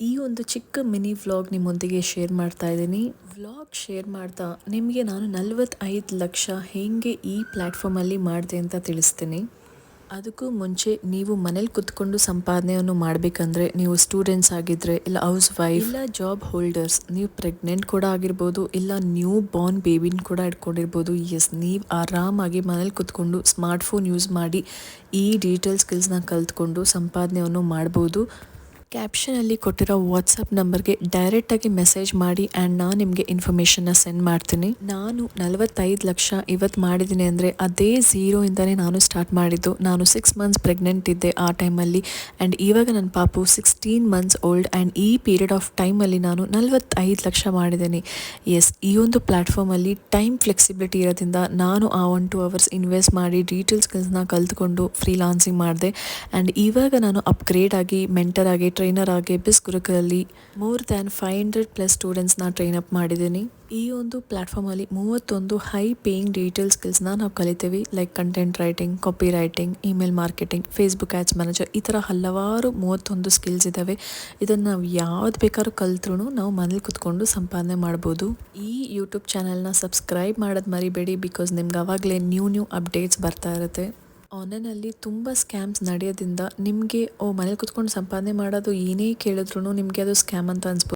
ಈ ಒಂದು ಚಿಕ್ಕ ಮಿನಿ ವ್ಲಾಗ್ ನಿಮ್ಮೊಂದಿಗೆ ಶೇರ್ ಮಾಡ್ತಾ ಇದ್ದೀನಿ. ವ್ಲಾಗ್ ಶೇರ್ ಮಾಡ್ತಾ ನಿಮಗೆ ನಾನು 45 ಲಕ್ಷ ಹೇಗೆ ಈ ಪ್ಲ್ಯಾಟ್ಫಾರ್ಮಲ್ಲಿ ಮಾಡಿದೆ ಅಂತ ತಿಳಿಸ್ತೀನಿ. ಅದಕ್ಕೂ ಮುಂಚೆ ನೀವು ಮನೇಲಿ ಕುತ್ಕೊಂಡು ಸಂಪಾದನೆಯನ್ನು ಮಾಡಬೇಕಂದ್ರೆ, ನೀವು ಸ್ಟೂಡೆಂಟ್ಸ್ ಆಗಿದ್ದರೆ, ಇಲ್ಲ ಹೌಸ್ ವೈಫ್, ಇಲ್ಲ ಜಾಬ್ ಹೋಲ್ಡರ್ಸ್, ನೀವು ಪ್ರೆಗ್ನೆಂಟ್ ಕೂಡ ಆಗಿರ್ಬೋದು, ಇಲ್ಲ ನ್ಯೂ ಬಾರ್ನ್ ಬೇಬಿನ ಕೂಡ ಇಟ್ಕೊಂಡಿರ್ಬೋದು. ಎಸ್, ನೀವು ಆರಾಮಾಗಿ ಮನೇಲಿ ಕುತ್ಕೊಂಡು ಸ್ಮಾರ್ಟ್ಫೋನ್ ಯೂಸ್ ಮಾಡಿ ಈ ಡಿಜಿಟಲ್ ಸ್ಕಿಲ್ಸ್ನ ಕಲ್ತ್ಕೊಂಡು ಸಂಪಾದನೆಯನ್ನು ಮಾಡ್ಬೋದು. ಕ್ಯಾಪ್ಷನಲ್ಲಿ ಕೊಟ್ಟಿರೋ ವಾಟ್ಸಪ್ ನಂಬರ್ಗೆ ಡೈರೆಕ್ಟಾಗಿ ಮೆಸೇಜ್ ಮಾಡಿ ಆ್ಯಂಡ್ ನಾನು ನಿಮಗೆ ಇನ್ಫಾರ್ಮೇಷನ್ನ ಸೆಂಡ್ ಮಾಡ್ತೀನಿ. ನಾನು 45 ಲಕ್ಷ ಇವತ್ತು ಮಾಡಿದ್ದೀನಿ ಅಂದರೆ ಅದೇ ಝೀರೋಯಿಂದನೇ ನಾನು ಸ್ಟಾರ್ಟ್ ಮಾಡಿದ್ದು. ನಾನು 6 ಮಂತ್ಸ್ ಪ್ರೆಗ್ನೆಂಟ್ ಇದ್ದೆ ಆ ಟೈಮಲ್ಲಿ, ಆ್ಯಂಡ್ ಇವಾಗ ನನ್ನ ಪಾಪು 16 ಮಂತ್ಸ್ ಓಲ್ಡ್, ಆ್ಯಂಡ್ ಈ ಪೀರಿಯಡ್ ಆಫ್ ಟೈಮಲ್ಲಿ ನಾನು 45 ಲಕ್ಷ ಮಾಡಿದ್ದೀನಿ. ಎಸ್, ಈ ಒಂದು ಪ್ಲ್ಯಾಟ್ಫಾರ್ಮಲ್ಲಿ ಟೈಮ್ ಫ್ಲೆಕ್ಸಿಬಿಲಿಟಿ ಇರೋದ್ರಿಂದ ನಾನು ಆ 1-2 ಅವರ್ಸ್ ಇನ್ವೆಸ್ಟ್ ಮಾಡಿ ಡಿಜಿಟಲ್ ಸ್ಕಿಲ್ಸ್ನ ಕಲ್ತ್ಕೊಂಡು ಫ್ರೀಲಾನ್ಸಿಂಗ್ ಮಾಡಿದೆ. ಆ್ಯಂಡ್ ಇವಾಗ ನಾನು ಅಪ್ಗ್ರೇಡ್ ಆಗಿ ಮೆಂಟರ್ ಆಗಿ ಟ್ರೈನರ್ ಆಗಿ ಬಿಸ್ ಗುರುಕುಲಲ್ಲಿ ಮೋರ್ ದ್ಯಾನ್ 500+ ಸ್ಟೂಡೆಂಟ್ಸ್ನ ಟ್ರೈನ್ ಅಪ್ ಮಾಡಿದ್ದೀನಿ. ಈ ಒಂದು ಪ್ಲ್ಯಾಟ್ಫಾರ್ಮಲ್ಲಿ 31 ಹೈ ಪೇಯಿಂಗ್ ಡಿಜಿಟಲ್ ಸ್ಕಿಲ್ಸ್ನ ನಾವು ಕಲಿತೀವಿ. Like content writing, copywriting, email marketing, Facebook ads manager, ಈ ಥರ ಹಲವಾರು 31 ಸ್ಕಿಲ್ಸ್ ಇದ್ದಾವೆ. ಇದನ್ನು ನಾವು ಯಾವ್ದು ಬೇಕಾದ್ರೂ ಕಲ್ತ್ರೂ ನಾವು ಮನೇಲಿ ಕುತ್ಕೊಂಡು ಸಂಪಾದನೆ ಮಾಡ್ಬೋದು. ಈ ಯೂಟ್ಯೂಬ್ ಚಾನಲ್ನ ಸಬ್ಸ್ಕ್ರೈಬ್ ಮಾಡೋದು ಮರಿಬೇಡಿ, ಬಿಕಾಸ್ ನಿಮ್ಗೆ ಆವಾಗಲೇ ನ್ಯೂ ಅಪ್ಡೇಟ್ಸ್ ಬರ್ತಾ ಇರುತ್ತೆ. ಆನ್ಲೈನಲ್ಲಿ ತುಂಬ ಸ್ಕ್ಯಾಮ್ಸ್ ನಡೆಯೋದ್ರಿಂದ ನಿಮಗೆ ಮನೇಲಿ ಕುತ್ಕೊಂಡು ಸಂಪಾದನೆ ಮಾಡೋದು ಏನೇ ಕೇಳಿದ್ರು ನಿಮಗೆ ಅದು ಸ್ಕ್ಯಾಮ್ ಅಂತ ಅನ್ಸ್ಬೋದು.